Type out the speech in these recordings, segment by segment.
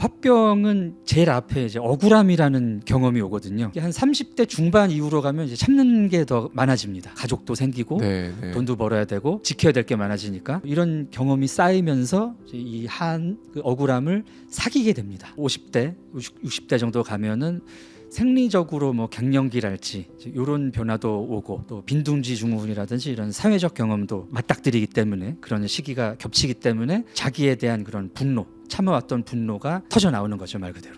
화병은 제일 앞에 이제 억울함이라는 경험이 오거든요. 한 30대 중반 이후로 가면 이제 참는 게 더 많아집니다. 가족도 생기고 네, 네. 돈도 벌어야 되고 지켜야 될 게 많아지니까 이런 경험이 쌓이면서 이 한 그 억울함을 사귀게 됩니다. 50대, 60대 정도 가면은 생리적으로 뭐 갱년기랄지 이런 변화도 오고 또 빈둥지 증후군이라든지 이런 사회적 경험도 맞닥뜨리기 때문에 그런 시기가 겹치기 때문에 자기에 대한 그런 분노, 참아왔던 분노가 터져 나오는 거죠, 말 그대로.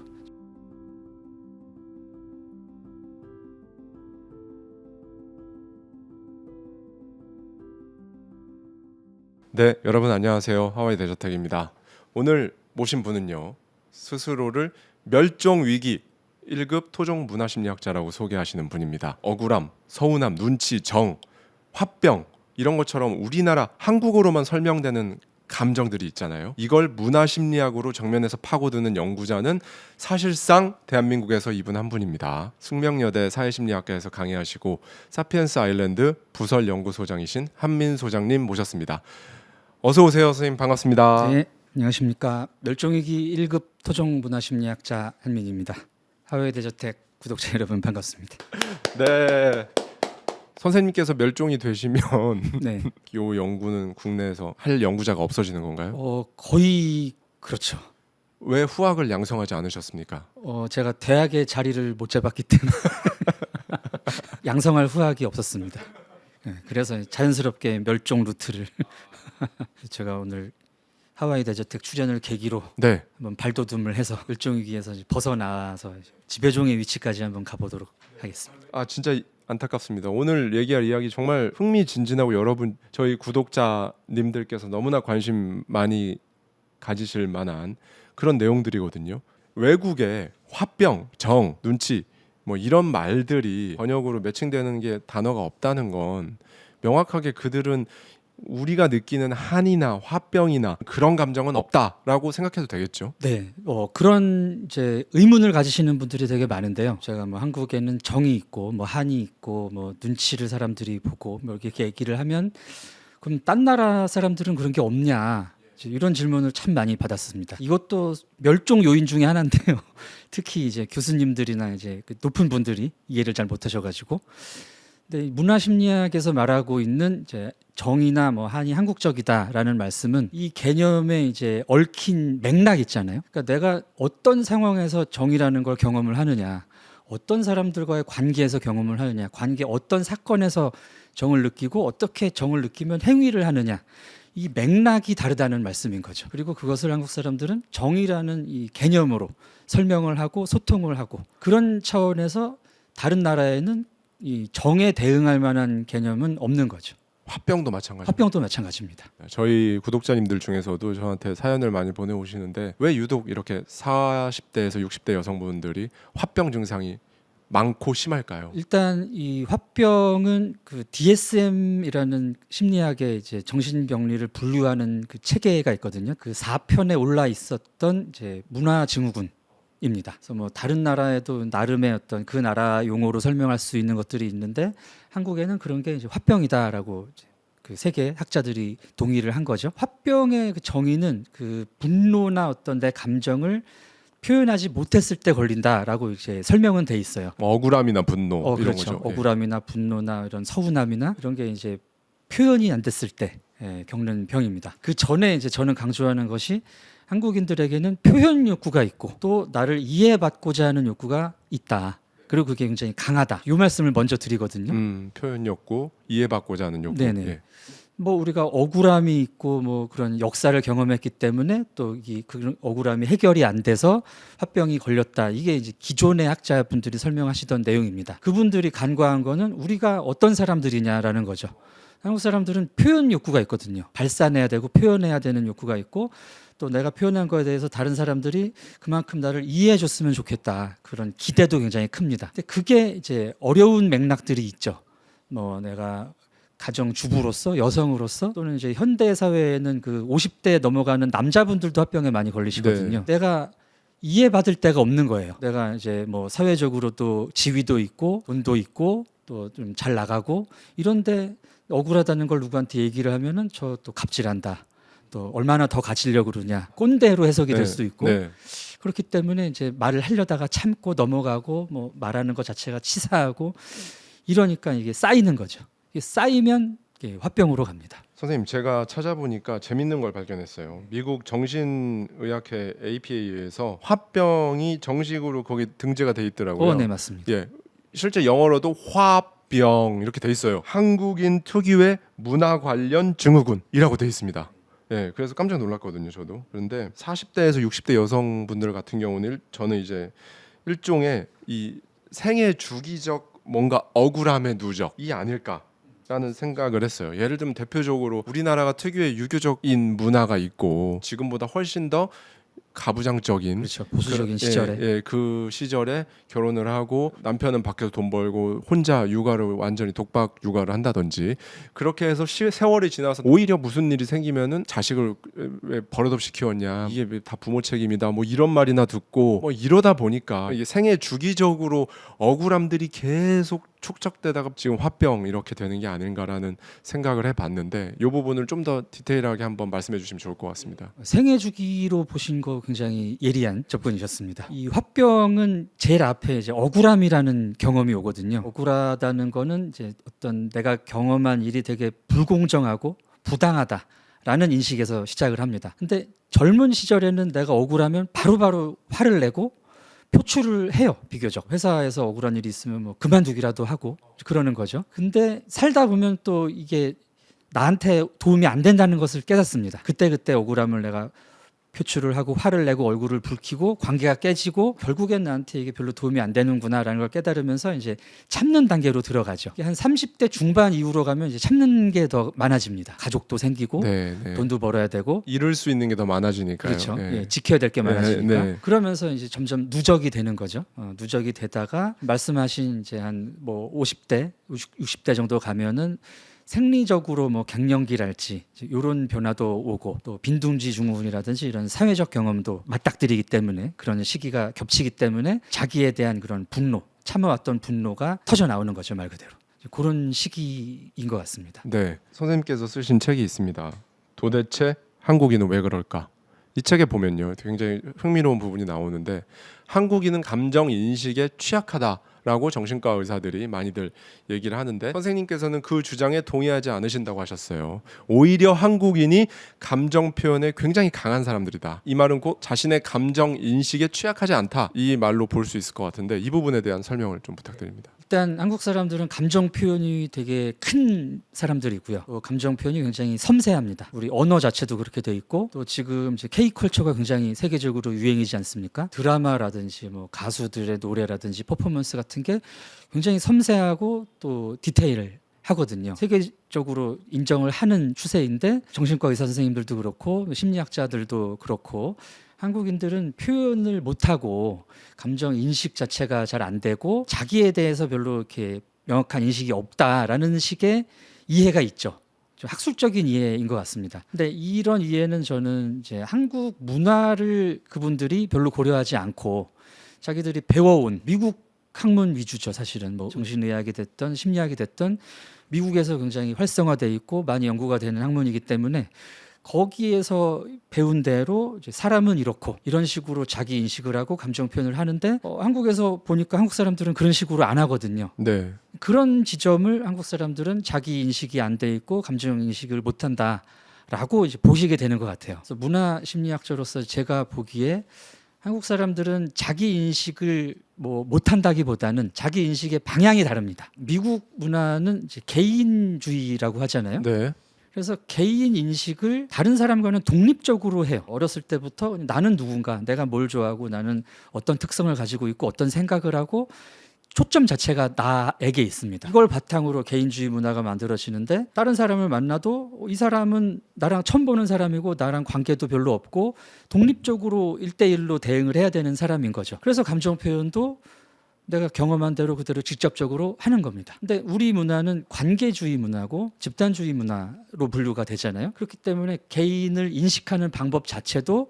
네, 여러분 안녕하세요. 하와이 대저택입니다. 오늘 모신 분은요, 스스로를 멸종 위기 1급 토종 문화심리학자라고 소개하시는 분입니다. 억울함, 서운함, 눈치, 정, 화병 이런 것처럼 우리나라 한국어로만 설명되는 감정들이 있잖아요. 이걸 문화심리학으로 정면에서 파고드는 연구자는 사실상 대한민국에서 이분 한 분입니다. 숙명여대 사회심리학과에서 강의하시고 사피엔스 아일랜드 부설연구소장이신 한민 소장님 모셨습니다. 어서 오세요, 선생님. 반갑습니다. 네, 안녕하십니까. 멸종위기 1급 토종문화심리학자 한민입니다. 하와이 대저택 구독자 여러분 반갑습니다. 네. 선생님께서 멸종이 되시면 네, 이 연구는 국내에서 할 연구자가 없어지는 건가요? 거의 그렇죠. 왜 후학을 양성하지 않으셨습니까? 제가 대학의 자리를 못 잡았기 때문에 양성할 후학이 없었습니다. 네, 그래서 자연스럽게 멸종 루트를 제가 오늘 하와이 대저택 출연을 계기로 네. 한번 발돋움을 해서 멸종위기에서 벗어나서 지배종의 위치까지 한번 가보도록 하겠습니다. 아, 진짜 안타깝습니다. 오늘 얘기할 이야기 정말 흥미진진하고 여러분 저희 구독자님들께서 너무나 관심 많이 가지실 만한 그런 내용들이거든요. 외국에 화병, 정, 눈치 뭐 이런 말들이 번역으로 매칭되는 게 단어가 없다는 건 명확하게 그들은 우리가 느끼는 한이나 화병이나 그런 감정은 없다라고 생각해도 되겠죠. 네, 그런 이제 의문을 가지시는 분들이 되게 많은데요. 제가 뭐 한국에는 정이 있고 뭐 한이 있고 뭐 눈치를 사람들이 보고 뭐 이렇게 얘기를 하면 그럼 딴 나라 사람들은 그런 게 없냐? 이런 질문을 참 많이 받았습니다. 이것도 멸종 요인 중에 하나인데요. 특히 이제 교수님들이나 이제 그 높은 분들이 이해를 잘 못하셔가지고. 근데 문화심리학에서 말하고 있는 이제 정이나 뭐 한이 한국적이다라는 말씀은 이 개념에 이제 얽힌 맥락 있잖아요. 그러니까 내가 어떤 상황에서 정이라는 걸 경험을 하느냐, 어떤 사람들과의 관계에서 경험을 하느냐, 관계 어떤 사건에서 정을 느끼고 어떻게 정을 느끼면 행위를 하느냐, 이 맥락이 다르다는 말씀인 거죠. 그리고 그것을 한국 사람들은 정이라는 이 개념으로 설명을 하고 소통을 하고 그런 차원에서 다른 나라에는 이 정에 대응할 만한 개념은 없는 거죠. 화병도 마찬가지입니다. 화병도 마찬가지입니다. 저희 구독자님들 중에서도 저한테 사연을 많이 보내오시는데 왜 유독 이렇게 40대에서 60대 여성분들이 화병 증상이 많고 심할까요? 일단 이 화병은 그 DSM이라는 심리학의 이제 정신병리를 분류하는 그 체계가 있거든요. 그 4편에 올라 있었던 이제 문화증후군. 입니다. 그래서 뭐 다른 나라에도 나름의 어떤 그 나라 용어로 설명할 수 있는 것들이 있는데 한국에는 그런 게 이제 화병이다라고 그 세계 학자들이 동의를 한 거죠. 화병의 그 정의는 그 분노나 어떤 내 감정을 표현하지 못했을 때 걸린다라고 이제 설명은 돼 있어요. 억울함이나 분노 이런 그렇죠. 거죠. 억울함이나 분노나 이런 서운함이나 이런 게 이제 표현이 안 됐을 때 겪는 병입니다. 그 전에 이제 저는 강조하는 것이 한국인들에게는 표현 욕구가 있고 또 나를 이해받고자 하는 욕구가 있다. 그리고 그게 굉장히 강하다. 이 말씀을 먼저 드리거든요. 표현 욕구, 이해받고자 하는 욕구. 네네. 예. 뭐 우리가 억울함이 있고 뭐 그런 역사를 경험했기 때문에 또 이 그 억울함이 해결이 안 돼서 화병이 걸렸다. 이게 이제 기존의 학자분들이 설명하시던 내용입니다. 그분들이 간과한 거는 우리가 어떤 사람들이냐라는 거죠. 한국 사람들은 표현 욕구가 있거든요. 발산해야 되고 표현해야 되는 욕구가 있고 또 내가 표현한 거에 대해서 다른 사람들이 그만큼 나를 이해해 줬으면 좋겠다. 그런 기대도 굉장히 큽니다. 근데 그게 이제 어려운 맥락들이 있죠. 뭐 내가 가정주부로서 여성으로서 또는 이제 현대 사회에는 그 50대 넘어가는 남자분들도 화병에 많이 걸리시거든요. 내가 이해받을 데가 없는 거예요. 내가 이제 뭐 사회적으로도 지위도 있고 돈도 있고 또 좀 잘 나가고 이런데 억울하다는 걸 누구한테 얘기를 하면은 저 또 갑질한다. 또 얼마나 더 가지려고 그러냐 꼰대로 해석이 될 수도 있고 그렇기 때문에 이제 말을 하려다가 참고 넘어가고 뭐 말하는 것 자체가 치사하고 이러니까 이게 쌓이는 거죠. 이게 쌓이면 이게 화병으로 갑니다. 선생님, 제가 찾아보니까 재밌는 걸 발견했어요. 미국 정신의학회 APA에서 화병이 정식으로 거기 등재가 돼 있더라고요. 네, 맞습니다. 예, 실제 영어로도 화병 이렇게 돼 있어요. 한국인 특유의 문화 관련 증후군이라고 돼 있습니다. 예, 그래서 깜짝 놀랐거든요, 저도. 그런데 40대에서 60대 여성분들 같은 경우는 저는 이제 일종의 이 생애 주기적 뭔가 억울함의 누적이 아닐까라는 생각을 했어요. 예를 들면 대표적으로 우리나라가 특유의 유교적인 문화가 있고 지금보다 훨씬 더 가부장적인 그렇죠. 보수적인 시절에 그 시절에 결혼을 하고 남편은 밖에서 돈 벌고 혼자 육아를 완전히 독박 육아를 한다든지 그렇게 해서 세월이 지나서 오히려 무슨 일이 생기면은 자식을 왜 버릇없이 키웠냐, 이게 다 부모 책임이다, 뭐 이런 말이나 듣고 뭐 이러다 보니까 이게 생애 주기적으로 억울함들이 계속 축적되다가 지금 화병 이렇게 되는 게 아닌가라는 생각을 해봤는데 이 부분을 좀 더 디테일하게 한번 말씀해 주시면 좋을 것 같습니다. 생애 주기로 보신 거 굉장히 예리한 접근이셨습니다. 이 화병은 제일 앞에 이제 억울함이라는 경험이 오거든요. 억울하다는 거는 이제 어떤 내가 경험한 일이 되게 불공정하고 부당하다라는 인식에서 시작을 합니다. 근데 젊은 시절에는 내가 억울하면 바로바로 화를 내고 표출을 해요. 비교적 회사에서 억울한 일이 있으면 뭐 그만두기라도 하고 그러는 거죠. 근데 살다 보면 또 이게 나한테 도움이 안 된다는 것을 깨닫습니다. 그때 억울함을 내가 표출을 하고 화를 내고 얼굴을 붉히고 관계가 깨지고 결국엔 나한테 이게 별로 도움이 안 되는구나라는 걸 깨달으면서 이제 참는 단계로 들어가죠. 한 30대 중반 이후로 가면 이제 참는 게 더 많아집니다. 가족도 생기고 돈도 벌어야 되고 잃을 수 있는 게 더 많아지니까요. 그렇죠. 지켜야 될 게 많아지니까. 그러면서 이제 점점 누적이 되는 거죠. 누적이 되다가 말씀하신 이제 한 뭐 50대, 60대 정도 가면은 생리적으로 뭐 갱년기랄지 이런 변화도 오고 또 빈둥지 증후군이라든지 이런 사회적 경험도 맞닥뜨리기 때문에 그런 시기가 겹치기 때문에 자기에 대한 그런 분노, 참아왔던 분노가 터져 나오는 거죠, 말 그대로. 그런 시기인 것 같습니다. 네, 선생님께서 쓰신 책이 있습니다. 도대체 한국인은 왜 그럴까? 이 책에 보면요, 굉장히 흥미로운 부분이 나오는데 한국인은 감정 인식에 취약하다라고 정신과 의사들이 많이들 얘기를 하는데 선생님께서는 그 주장에 동의하지 않으신다고 하셨어요. 오히려 한국인이 감정 표현에 굉장히 강한 사람들이다. 이 말은 곧 자신의 감정 인식에 취약하지 않다. 이 말로 볼 수 있을 것 같은데 이 부분에 대한 설명을 좀 부탁드립니다. 일단 한국 사람들은 감정 표현이 되게 큰 사람들이고요. 또 감정 표현이 굉장히 섬세합니다. 우리 언어 자체도 그렇게 돼 있고 또 지금 이제 K-컬처가 굉장히 세계적으로 유행이지 않습니까? 드라마라든지 뭐 가수들의 노래라든지 퍼포먼스 같은 게 굉장히 섬세하고 또 디테일을 하거든요. 세계적으로 인정을 하는 추세인데 정신과 의사 선생님들도 그렇고 심리학자들도 그렇고 한국인들은 표현을 못하고 감정 인식 자체가 잘 안 되고 자기에 대해서 별로 이렇게 명확한 인식이 없다라는 식의 이해가 있죠. 좀 학술적인 이해인 것 같습니다. 근데 이런 이해는 저는 이제 한국 문화를 그분들이 별로 고려하지 않고 자기들이 배워온 미국 학문 위주죠. 사실은 뭐 정신의학이 됐던 심리학이 됐던 미국에서 굉장히 활성화돼 있고 많이 연구가 되는 학문이기 때문에 거기에서 배운 대로 이제 사람은 이렇고 이런 식으로 자기 인식을 하고 감정 표현을 하는데 한국에서 보니까 한국 사람들은 그런 식으로 안 하거든요. 네. 그런 지점을 한국 사람들은 자기 인식이 안 돼 있고 감정 인식을 못 한다라고 이제 보시게 되는 것 같아요. 그래서 문화 심리학자로서 제가 보기에 한국 사람들은 자기 인식을 뭐 못한다기보다는 자기 인식의 방향이 다릅니다. 미국 문화는 이제 개인주의라고 하잖아요. 네. 그래서 개인 인식을 다른 사람과는 독립적으로 해요. 어렸을 때부터 나는 누군가, 내가 뭘 좋아하고 나는 어떤 특성을 가지고 있고 어떤 생각을 하고 초점 자체가 나에게 있습니다. 이걸 바탕으로 개인주의 문화가 만들어지는데 다른 사람을 만나도 이 사람은 나랑 처음 보는 사람이고 나랑 관계도 별로 없고 독립적으로 1대1로 대응을 해야 되는 사람인 거죠. 그래서 감정 표현도 내가 경험한 대로 그대로 직접적으로 하는 겁니다. 근데 우리 문화는 관계주의 문화고 집단주의 문화로 분류가 되잖아요. 그렇기 때문에 개인을 인식하는 방법 자체도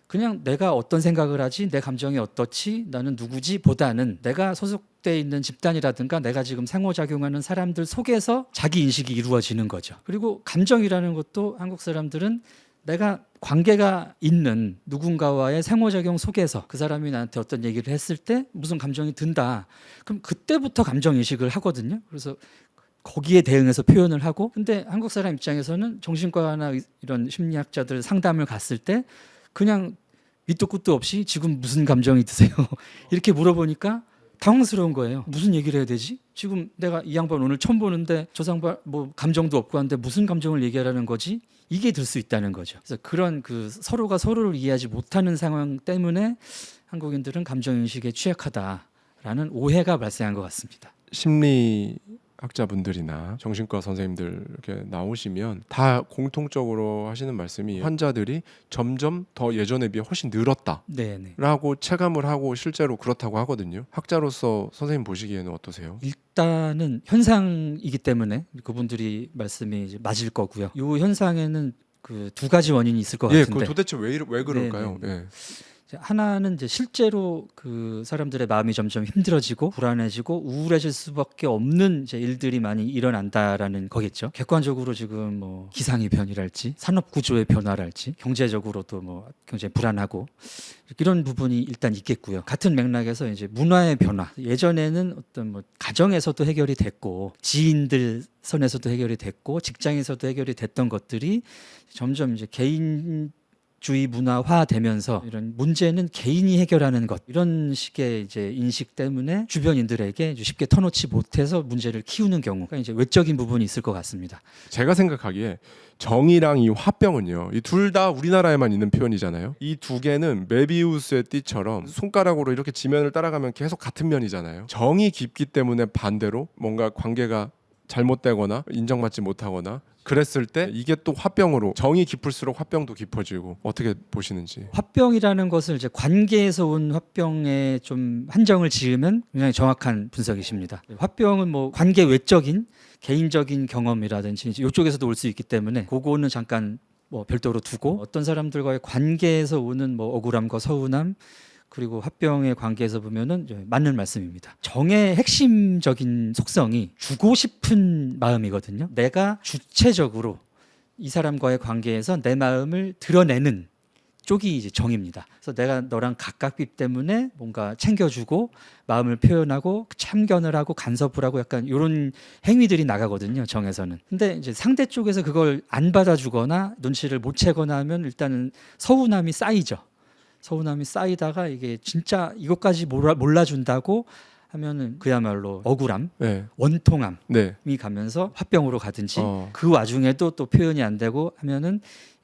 그냥 내가 어떤 생각을 하지, 내 감정이 어떻지, 나는 누구지 보다는 내가 소속돼 있는 집단이라든가 내가 지금 상호작용하는 사람들 속에서 자기 인식이 이루어지는 거죠. 그리고 감정이라는 것도 한국 사람들은 내가 관계가 있는 누군가와의 상호작용 속에서 그 사람이 나한테 어떤 얘기를 했을 때 무슨 감정이 든다. 그럼 그때부터 감정인식을 하거든요. 그래서 거기에 대응해서 표현을 하고, 근데 한국 사람 입장에서는 정신과나 이런 심리학자들 상담을 갔을 때 그냥 밑도 끝도 없이 지금 무슨 감정이 드세요? 이렇게 물어보니까 당황스러운 거예요. 무슨 얘기를 해야 되지? 지금 내가 이 양반 오늘 처음 보는데 저 양반 뭐 감정도 없고 한데 무슨 감정을 얘기하라는 거지? 이게 들 수 있다는 거죠. 그래서 그런 그 서로가 서로를 이해하지 못하는 상황 때문에 한국인들은 감정인식에 취약하다라는 오해가 발생한 것 같습니다. 심리학자분들이나 정신과 선생님들 이렇게 나오시면 다 공통적으로 하시는 말씀이 환자들이 점점 더 예전에 비해 훨씬 늘었다 네네. 라고 체감을 하고 실제로 그렇다고 하거든요. 학자로서 선생님 보시기에는 어떠세요? 일단은 현상이기 때문에 그분들이 말씀이 이제 맞을 거고요. 이 현상에는 그 두 가지 원인이 있을 것 예, 같은데. 그 도대체 왜 그럴까요? 네네. 예. 하나는 이제 실제로 그 사람들의 마음이 점점 힘들어지고 불안해지고 우울해질 수밖에 없는 이제 일들이 많이 일어난다라는 거겠죠. 객관적으로 지금 뭐 기상의 변이랄지 산업 구조의 변화랄지 경제적으로도 뭐 굉장히 불안하고 이런 부분이 일단 있겠고요. 같은 맥락에서 이제 문화의 변화. 예전에는 어떤 뭐 가정에서도 해결이 됐고 지인들 선에서도 해결이 됐고 직장에서도 해결이 됐던 것들이 점점 이제 개인주의 문화화되면서 이런 문제는 개인이 해결하는 것 이런 식의 이제 인식 때문에 주변인들에게 쉽게 터놓지 못해서 문제를 키우는 경우가 이제 외적인 부분이 있을 것 같습니다. 제가 생각하기에 정이랑 이 화병은요, 이 둘 다 우리나라에만 있는 표현이잖아요. 이 두 개는 메비우스의 띠처럼 손가락으로 이렇게 지면을 따라가면 계속 같은 면이잖아요. 정이 깊기 때문에 반대로 뭔가 관계가 잘못되거나 인정받지 못하거나 그랬을 때 이게 또 화병으로, 정이 깊을수록 화병도 깊어지고, 어떻게 보시는지. 화병이라는 것을 이제 관계에서 온 화병에 좀 한정을 지으면 굉장히 정확한 분석이십니다. 화병은 뭐 관계 외적인 개인적인 경험이라든지 이제 이쪽에서도 올 수 있기 때문에 그거는 잠깐 뭐 별도로 두고, 어떤 사람들과의 관계에서 오는 뭐 억울함과 서운함 그리고 화병의 관계에서 보면은 이제 맞는 말씀입니다. 정의 핵심적인 속성이 주고 싶은 마음이거든요. 내가 주체적으로 이 사람과의 관계에서 내 마음을 드러내는 쪽이 이제 정입니다. 그래서 내가 너랑 가깝기 때문에 뭔가 챙겨주고 마음을 표현하고 참견을 하고 간섭을 하고 약간 이런 행위들이 나가거든요. 정에서는. 근데 이제 상대 쪽에서 그걸 안 받아주거나 눈치를 못 채거나 하면 일단은 서운함이 쌓이죠. 서운함이 쌓이다가 이게 진짜 이것까지 몰라준다고 하면은 그야말로 억울함, 네. 원통함이 네. 가면서 화병으로 가든지 그 와중에도 또 표현이 안 되고 하면은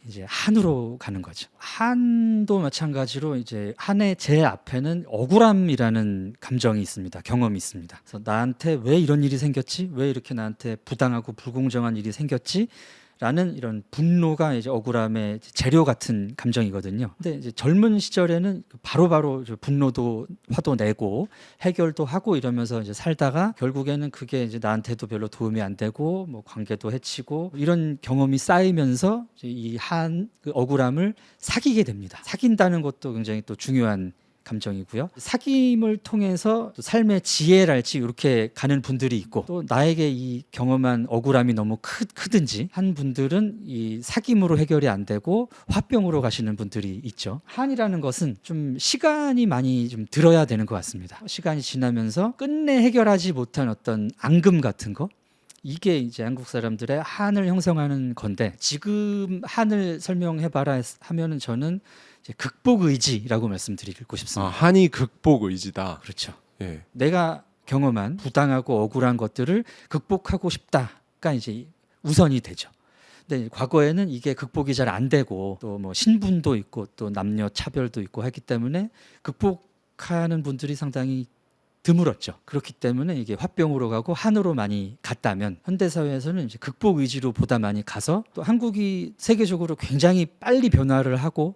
이제 한으로 가는 거죠. 한도 마찬가지로 이제 한의 제 앞에는 억울함이라는 감정이 있습니다. 경험이 있습니다. 그래서 나한테 왜 이런 일이 생겼지? 왜 이렇게 나한테 부당하고 불공정한 일이 생겼지? 라는 이런 분노가 이제 억울함의 재료 같은 감정이거든요. 근데 이제 젊은 시절에는 바로바로 분노도 화도 내고 해결도 하고 이러면서 이제 살다가 결국에는 그게 이제 나한테도 별로 도움이 안 되고 뭐 관계도 해치고 이런 경험이 쌓이면서 이 그 억울함을 사귀게 됩니다. 사귄다는 것도 굉장히 또 중요한 감정이고요. 사귐을 통해서 또 삶의 지혜랄지 이렇게 가는 분들이 있고, 또 나에게 이 경험한 억울함이 너무 크든지 한 분들은 이 사귐으로 해결이 안 되고 화병으로 가시는 분들이 있죠. 한이라는 것은 좀 시간이 많이 좀 들어야 되는 것 같습니다. 시간이 지나면서 끝내 해결하지 못한 어떤 앙금 같은 거, 이게 이제 한국 사람들의 한을 형성하는 건데, 지금 한을 설명해봐라 하면은 저는 이제 극복 의지라고 말씀드리고 싶습니다. 한이 극복 의지다. 그렇죠. 예. 내가 경험한 부당하고 억울한 것들을 극복하고 싶다가 이제 우선이 되죠. 근데 과거에는 이게 극복이 잘 안 되고 또 뭐 신분도 있고 또 남녀 차별도 있고 하기 때문에 극복하는 분들이 상당히 드물었죠. 그렇기 때문에 이게 화병으로 가고 한으로 많이 갔다면, 현대 사회에서는 이제 극복 의지로 보다 많이 가서, 또 한국이 세계적으로 굉장히 빨리 변화를 하고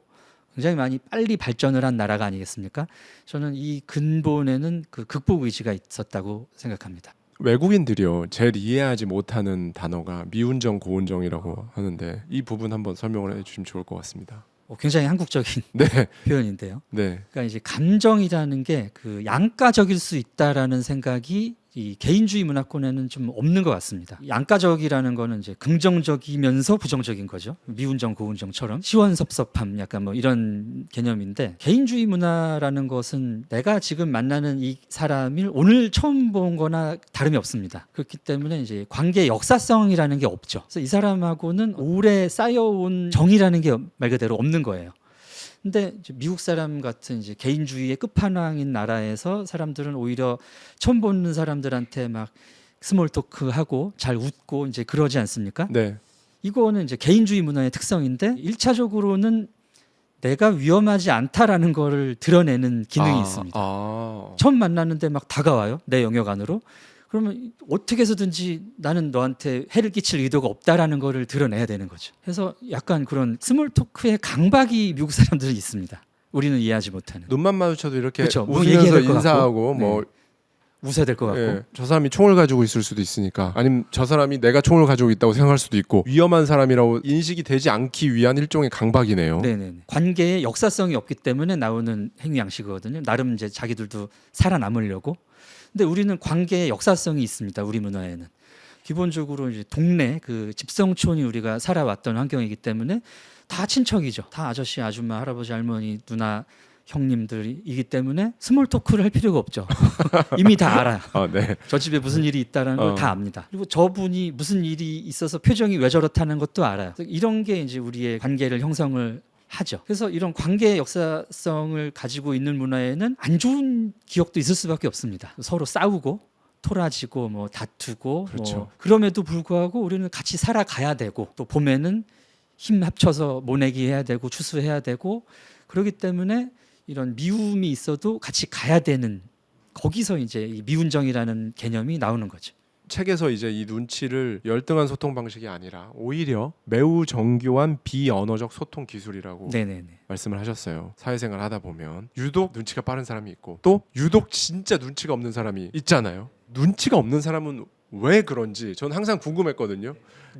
굉장히 많이 빨리 발전을 한 나라가 아니겠습니까? 저는 이 근본에는 그 극복 의지가 있었다고 생각합니다. 외국인들이요, 제일 이해하지 못하는 단어가 미운정, 고운정이라고 하는데 이 부분 한번 설명을 해주시면 좋을 것 같습니다. 굉장히 한국적인 네. 표현인데요. 네. 그러니까 이제 감정이라는 게 그 양가적일 수 있다라는 생각이 이 개인주의 문화권에는 좀 없는 것 같습니다. 이 양가적이라는 거는 이제 긍정적이면서 부정적인 거죠. 미운정, 고운정처럼 시원섭섭함, 약간 뭐 이런 개념인데, 개인주의 문화라는 것은 내가 지금 만나는 이 사람을 오늘 처음 본거나 다름이 없습니다. 그렇기 때문에 이제 관계 역사성이라는 게 없죠. 그래서 이 사람하고는 오래 쌓여온 정이라는 게 말 그대로 없는 거예요. 근데 이제 미국 사람 같은 이제 개인주의의 끝판왕인 나라에서 사람들은 오히려 처음 보는 사람들한테 막 스몰 토크하고 잘 웃고 이제 그러지 않습니까? 네. 이거는 이제 개인주의 문화의 특성인데, 1차적으로는 내가 위험하지 않다라는 거를 드러내는 기능이 있습니다. 처음 만났는데 막 다가와요, 내 영역 안으로. 그러면 어떻게 해서든지 나는 너한테 해를 끼칠 의도가 없다라는 거를 드러내야 되는 거죠. 그래서 약간 그런 스몰 토크의 강박이 미국 사람들은 있습니다. 우리는 이해하지 못하는. 눈만 마주쳐도 이렇게 그쵸, 뭐 웃으면서 얘기해야 될것 인사하고 같고, 뭐 네. 웃어야 될 것 같고. 예, 저 사람이 총을 가지고 있을 수도 있으니까, 아니면 저 사람이 내가 총을 가지고 있다고 생각할 수도 있고, 위험한 사람이라고 인식이 되지 않기 위한 일종의 강박이네요. 네네네. 관계에 역사성이 없기 때문에 나오는 행위 양식이거든요. 나름 이제 자기들도 살아남으려고. 근데 우리는 관계에 역사성이 있습니다. 우리 문화에는 기본적으로 이제 동네 그 집성촌이 우리가 살아왔던 환경이기 때문에 다 친척이죠. 다 아저씨, 아줌마, 할아버지, 할머니, 누나, 형님들이기 때문에 스몰 토크를 할 필요가 없죠. 이미 다 알아요. 네. 저 집에 무슨 일이 있다는 걸 다 압니다. 그리고 저분이 무슨 일이 있어서 표정이 왜 저렇다는 것도 알아요. 이런 게 이제 우리의 관계를 형성을 하죠. 그래서 이런 관계의 역사성을 가지고 있는 문화에는 안 좋은 기억도 있을 수밖에 없습니다. 서로 싸우고 토라지고 뭐 다투고, 그렇죠. 뭐 그럼에도 불구하고 우리는 같이 살아가야 되고, 또 봄에는 힘 합쳐서 모내기 해야 되고 추수해야 되고, 그렇기 때문에 이런 미움이 있어도 같이 가야 되는, 거기서 이제 이 미운정이라는 개념이 나오는 거죠. 책에서 이제 이 눈치를 열등한 소통 방식이 아니라 오히려 매우 정교한 비언어적 소통 기술이라고 네네네. 말씀을 하셨어요. 사회생활 하다 보면 유독 눈치가 빠른 사람이 있고, 또 유독 진짜 눈치가 없는 사람이 있잖아요. 눈치가 없는 사람은 왜 그런지 전 항상 궁금했거든요.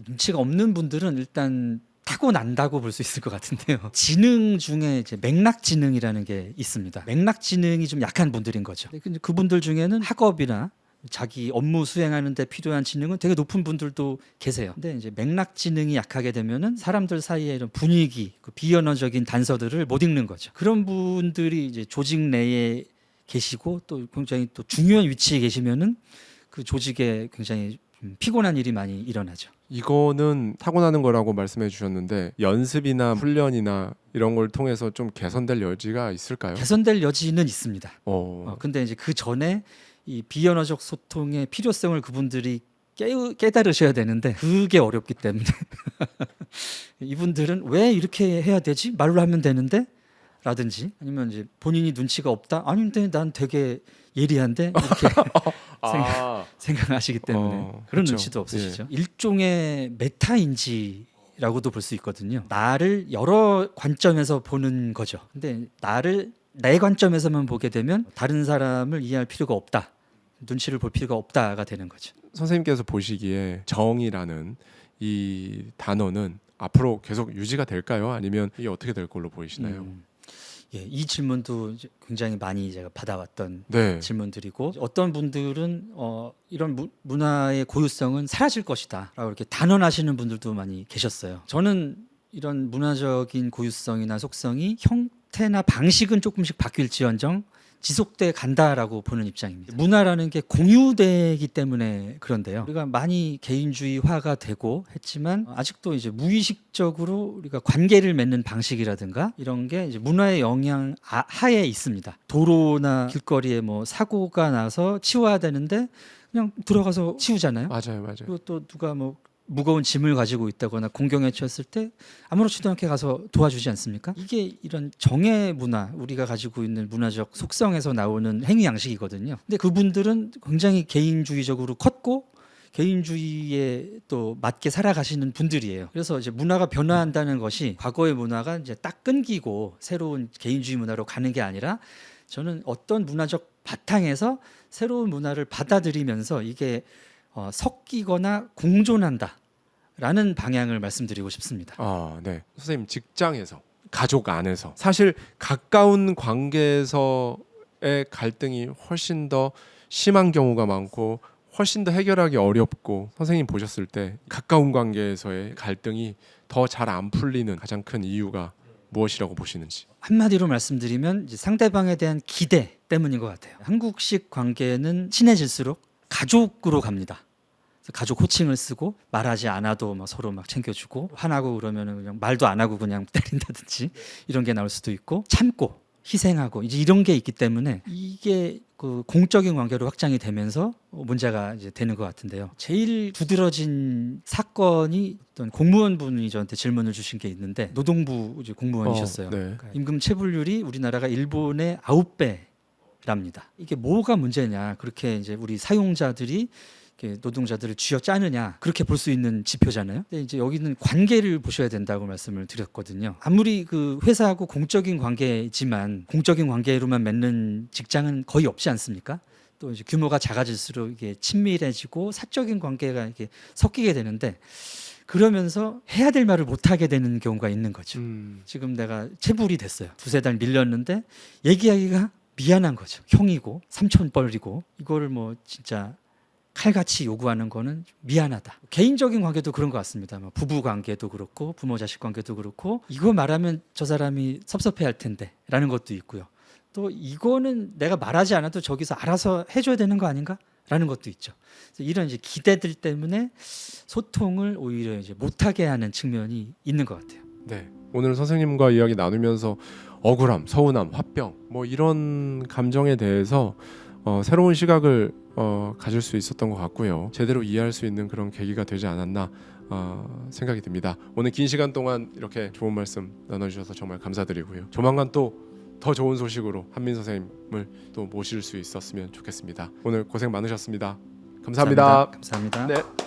눈치가 없는 분들은 일단 타고난다고 볼 수 있을 것 같은데요. 지능 중에 이제 맥락 지능이라는 게 있습니다. 맥락 지능이 좀 약한 분들인 거죠. 근데 그분들 중에는 학업이나 자기 업무 수행하는 데 필요한 지능은 되게 높은 분들도 계세요. 근데 이제 맥락 지능이 약하게 되면은 사람들 사이에 이런 분위기, 그 비언어적인 단서들을 못 읽는 거죠. 그런 분들이 이제 조직 내에 계시고 또 굉장히 또 중요한 위치에 계시면은 그 조직에 굉장히 피곤한 일이 많이 일어나죠. 이거는 타고나는 거라고 말씀해 주셨는데, 연습이나 훈련이나 이런 걸 통해서 좀 개선될 여지가 있을까요? 개선될 여지는 있습니다. 근데 이제 그 전에 이 비언어적 소통의 필요성을 그분들이 깨달으셔야 되는데 그게 어렵기 때문에 이분들은 왜 이렇게 해야 되지? 말로 하면 되는데? 라든지, 아니면 이제 본인이 눈치가 없다? 아닌데 난 되게 예리한데? 이렇게 생각하시기 때문에 그런 그렇죠. 눈치도 없으시죠. 일종의 메타인지라고도 볼 수 있거든요. 나를 여러 관점에서 보는 거죠. 근데 나를 내 관점에서만 보게 되면 다른 사람을 이해할 필요가 없다, 눈치를 볼 필요가 없다가 되는 거죠. 선생님께서 보시기에 정이라는 이 단어는 앞으로 계속 유지가 될까요? 아니면 이게 어떻게 될 걸로 보이시나요? 예, 이 질문도 이제 굉장히 많이 제가 받아왔던 네. 질문들이고, 어떤 분들은 이런 문화의 고유성은 사라질 것이다라고 이렇게 단언하시는 분들도 많이 계셨어요. 저는 이런 문화적인 고유성이나 속성이 형태나 방식은 조금씩 바뀔지언정 지속돼 간다라고 보는 입장입니다. 문화라는 게 공유되기 때문에 그런데요. 우리가 많이 개인주의화가 되고 했지만 아직도 이제 무의식적으로 우리가 관계를 맺는 방식이라든가 이런 게 이제 문화의 영향 하에 있습니다. 도로나 길거리에 뭐 사고가 나서 치워야 되는데 그냥 들어가서 치우잖아요. 맞아요. 그리고 또 누가 뭐 무거운 짐을 가지고 있다거나 공경에 처했을 때 아무렇지도 않게 가서 도와주지 않습니까? 이게 이런 정의 문화, 우리가 가지고 있는 문화적 속성에서 나오는 행위 양식이거든요. 근데 그분들은 굉장히 개인주의적으로 컸고 개인주의에 또 맞게 살아가시는 분들이에요. 그래서 이제 문화가 변화한다는 것이 과거의 문화가 이제 딱 끊기고 새로운 개인주의 문화로 가는 게 아니라, 저는 어떤 문화적 바탕에서 새로운 문화를 받아들이면서 이게 섞이거나 공존한다라는 방향을 말씀드리고 싶습니다. 네. 선생님, 직장에서, 가족 안에서, 사실 가까운 관계에서의 갈등이 훨씬 더 심한 경우가 많고 훨씬 더 해결하기 어렵고 선생님 보셨을 때 가까운 관계에서의 갈등이 더 잘 안 풀리는 가장 큰 이유가 무엇이라고 보시는지. 한마디로 말씀드리면 이제 상대방에 대한 기대 때문인 것 같아요. 한국식 관계는 친해질수록 가족으로 갑니다. 그래서 가족 호칭을 쓰고 말하지 않아도 막 서로 막 챙겨주고 화나고 그러면은 그냥 말도 안 하고 그냥 때린다든지 이런 게 나올 수도 있고 참고 희생하고 이제 이런 게 있기 때문에 이게 그 공적인 관계로 확장이 되면서 문제가 이제 되는 것 같은데요. 제일 두드러진 사건이 어떤 공무원분이 저한테 질문을 주신 게 있는데 노동부 이제 공무원이셨어요. 네. 그러니까 임금 체불률이 우리나라가 일본의 9배랍니다. 이게 뭐가 문제냐? 그렇게 이제 우리 사용자들이 이렇게 노동자들을 쥐어짜느냐 그렇게 볼 수 있는 지표잖아요. 근데 이제 여기는 관계를 보셔야 된다고 말씀을 드렸거든요. 아무리 그 회사하고 공적인 관계지만 공적인 관계로만 맺는 직장은 거의 없지 않습니까? 또 이제 규모가 작아질수록 이게 친밀해지고 사적인 관계가 이렇게 섞이게 되는데 그러면서 해야 될 말을 못 하게 되는 경우가 있는 거죠. 지금 내가 체불이 됐어요. 2-3달 밀렸는데 얘기하기가 미안한 거죠. 형이고 삼촌뻘이고 이거를 뭐 진짜 칼같이 요구하는 거는 미안하다. 개인적인 관계도 그런 것 같습니다. 뭐 부부 관계도 그렇고 부모 자식 관계도 그렇고 이거 말하면 저 사람이 섭섭해할 텐데 라는 것도 있고요. 또 이거는 내가 말하지 않아도 저기서 알아서 해줘야 되는 거 아닌가? 라는 것도 있죠. 그래서 이런 이제 기대들 때문에 소통을 오히려 이제 못하게 하는 측면이 있는 것 같아요. 네. 오늘 선생님과 이야기 나누면서 억울함, 서운함, 화병 뭐 이런 감정에 대해서 새로운 시각을 가질 수 있었던 것 같고요. 제대로 이해할 수 있는 그런 계기가 되지 않았나 생각이 듭니다. 오늘 긴 시간 동안 이렇게 좋은 말씀 나눠주셔서 정말 감사드리고요. 조만간 또 더 좋은 소식으로 한민 선생님을 또 모실 수 있었으면 좋겠습니다. 오늘 고생 많으셨습니다. 감사합니다. 감사합니다. 네.